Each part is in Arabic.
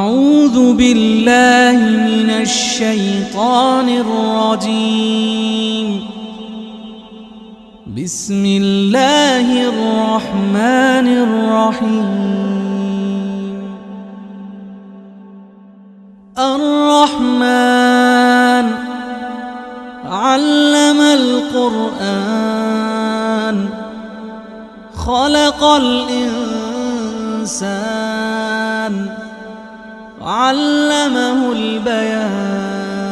أعوذ بالله من الشيطان الرجيم. بسم الله الرحمن الرحيم. الرحمن علم القرآن خلق الإنسان علمه البيان.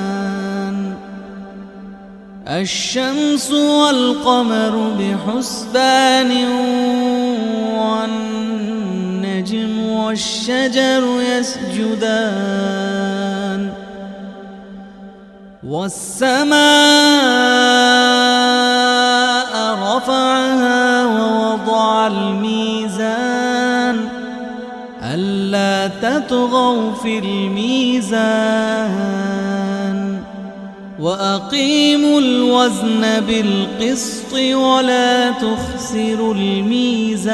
الشمس والقمر بحسبان والنجم والشجر يسجدان والسماء رفعها ووضع الميزان ألا تطغوا في الميزان وأقيموا الوزن بالقسط ولا تخسروا الميزان.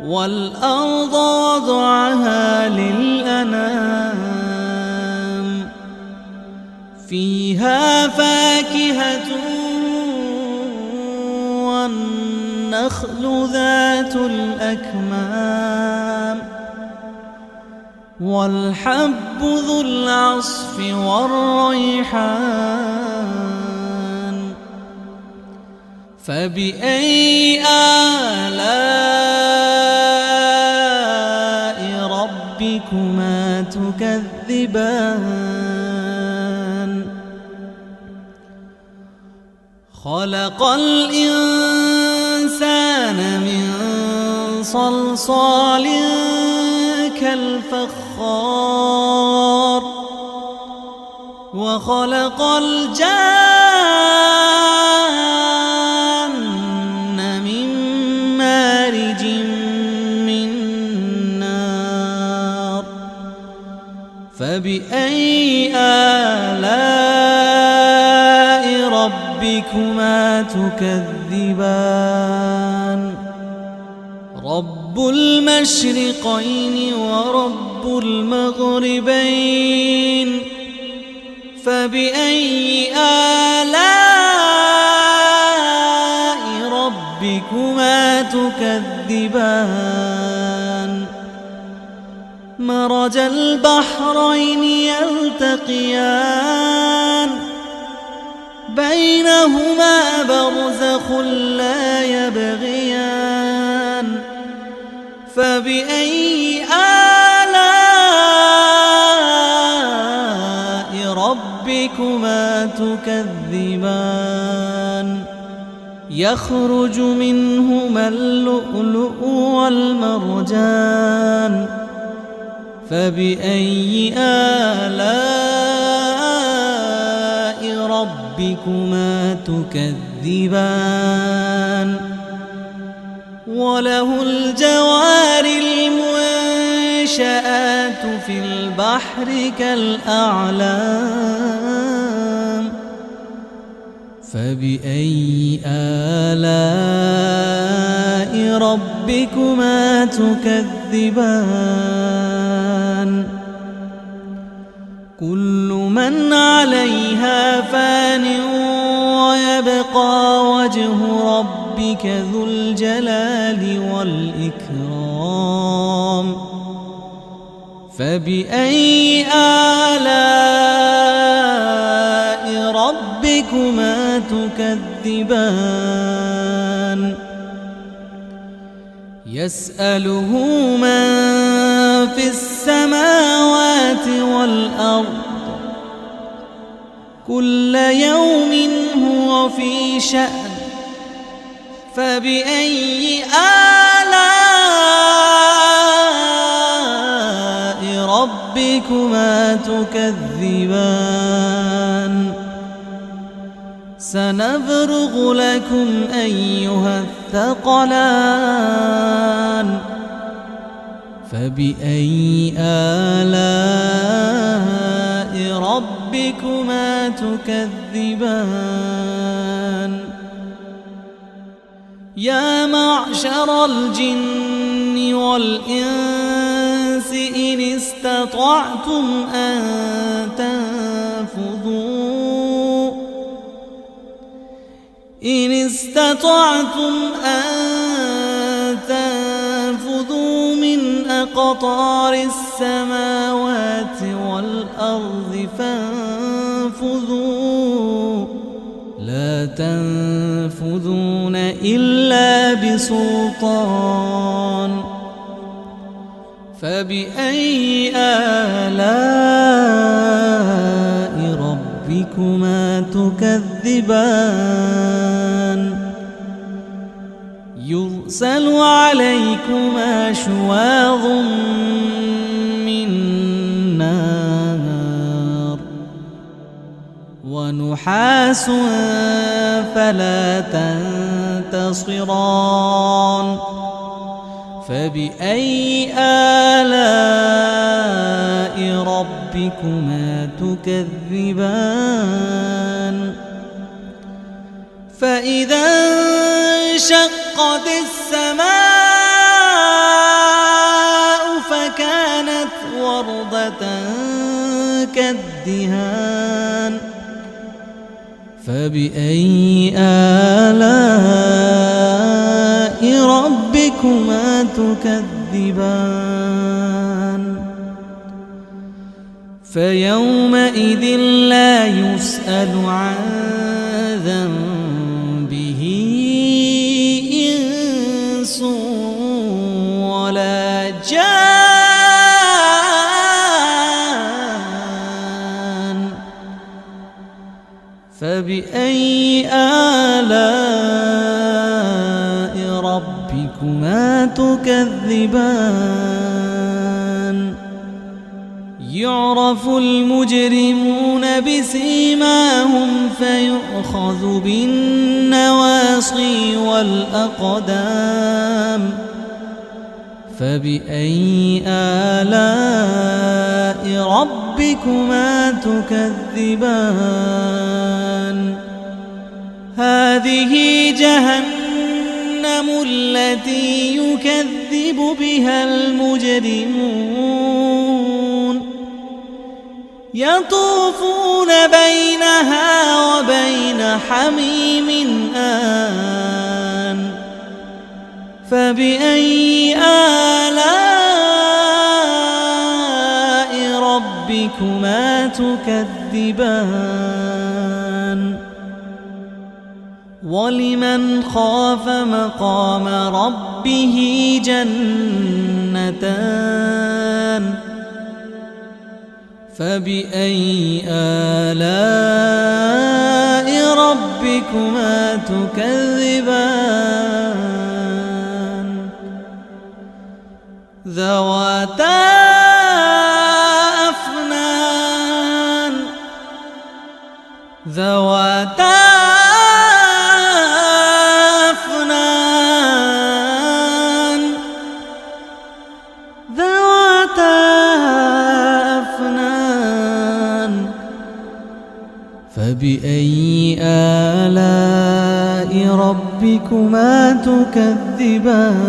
والأرض وضعها للأنام فيها فاكهة والنخل ذات الأكمام والحب ذو العصف والريحان. فبأي آلاء ربكما تكذبان؟ خلق الإنسان من صلصال كالفخار وخلق الجان من مارج من نار. فبأي آلاء ربكما تكذبان؟ رب المشرقين ورب المغربين. فبأي آلاء ربكما تكذبان؟ مرج البحرين يلتقيان بينهما برزخ لا يبغيان. فبأي آلاء ربكما تكذبان؟ يخرج منهما اللؤلؤ والمرجان. فبأي آلاء ربكما تكذبان؟ وله الجوار المنشآت في البحر كالأعلام. فبأي آلاء ربكما تكذبان؟ كل من عليها فان ويبقى وجه ربك ذو الجلال والإكرام. فبأي آلاء ربكما تكذبان؟ يسأله من في السماوات والأرض كل يوم هو في شأن. فبأي آلاء ربكما تكذبان؟ سنفرغ لكم أيها الثقلان. فبأي آلاء ربكما تكذبان؟ يا معشر الجن والإنس الإنس إن استطعتم أن تنفذوا من أقطار السماوات والأرض فانفذوا لا تنفذون إلا بسلطان فبأي آلاء ربكما تكذبان يرسل عليكما شواظ من نار ونحاس فلا تنتصران فبأي آلاء ربكما تكذبان فإذا انشقت السماء فكانت وردة كالدهان فبأي آلاء ربكما تكذبان فيومئذ لا يسأل عن ذنبه إنس ولا جان فبأي آلاء ربكما تكذبان يعرف المجرمون بسيماهم فيؤخذ بالنواصي والأقدام فبأي آلاء ربكما تكذبان هذه جهنم التي يكذب بها المجرمون يطوفون بينها وبين حميم آن فبأي آلاء ربكما تكذبان ولمن خاف مقام ربه جنتان فبأي آلاء ربكما تكذبان ذواتا أفنان فبأي آلاء ربكما تكذبان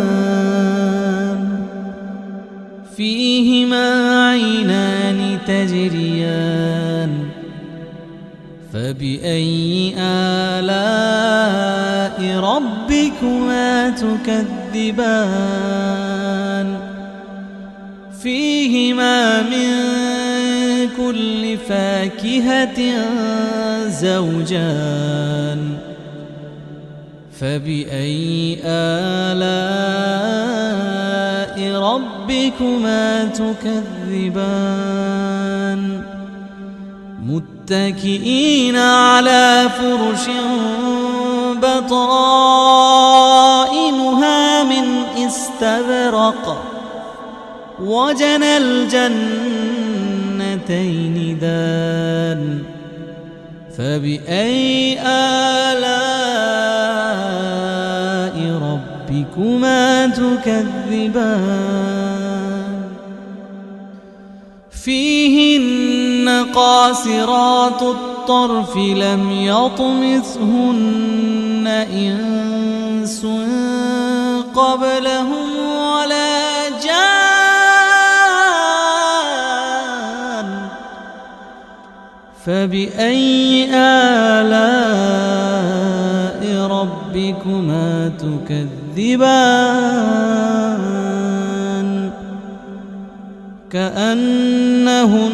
فيهما عينان تجريان فبأي آلاء ربكما تكذبان فيهما من كل فاكهة زوجان فبأي آلاء ربكما تكذبان متكئين على فرش بطائنها من استبرق وجنى الجنتين دان فبأي آلاء ربكما تكذبان فيهن قاصرات الطرف لم يطمثهن إنس قبلهم ولا جان فبأي آلاء ربكما تكذبان كأنهن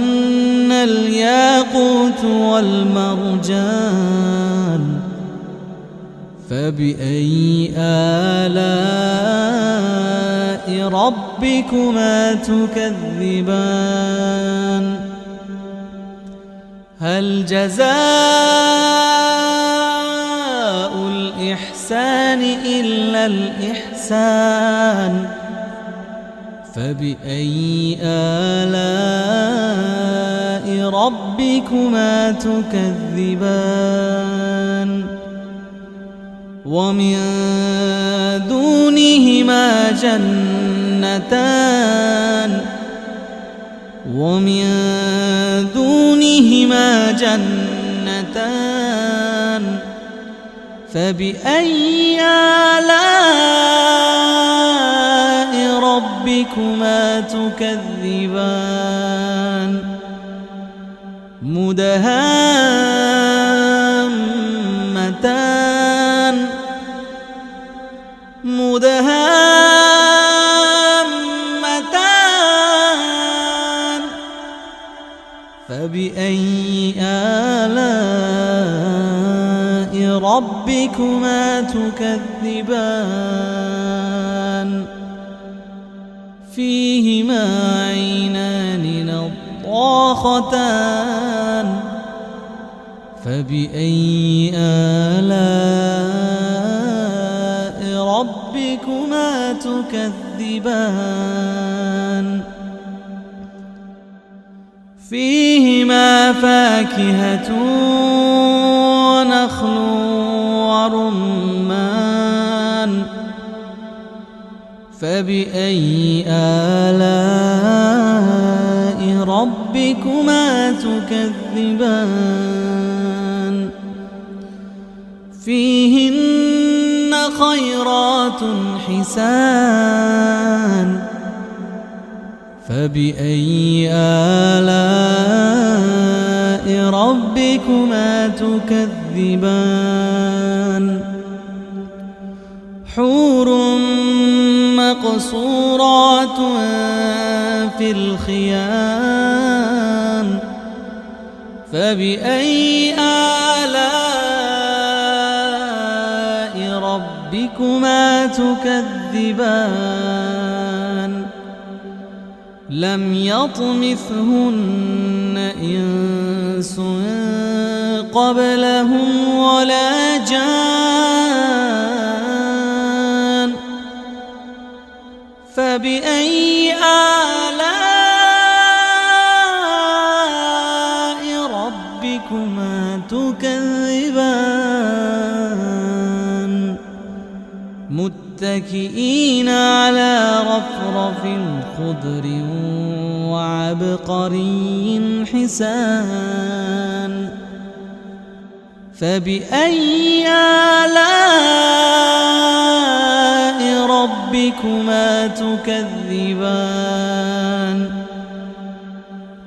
الياقوت والمرجان فبأي آلاء ربكما تكذبان هل جزاء الإحسان إلا الإحسان فبأي آلاء ربكما تكذبان ومن دونهما جنتان فبأي آلاء ربكما تكذبان مدهامتان فبأي آلاء ربكما تكذبان فيهما عينان نضاختان فبأي آلاء ربكما تكذبان فيهما فاكهة ونخل ورمان فبأي آلاء ربكما تكذبان فيهن خيرات حسان فبأي آلاء ربكما تكذبان حور مقصورات في الخيام فبأي آلاء ربكما تكذبان لم يطمثهن إنس قبلهم ولا جان فبأي آلاء ربكما تكذبان متكئين على رفرف خضر وعبقري حسان فبأي آلاء ربكما تكذبان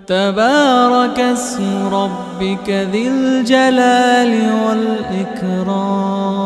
تبارك اسم ربك ذي الجلال والإكرام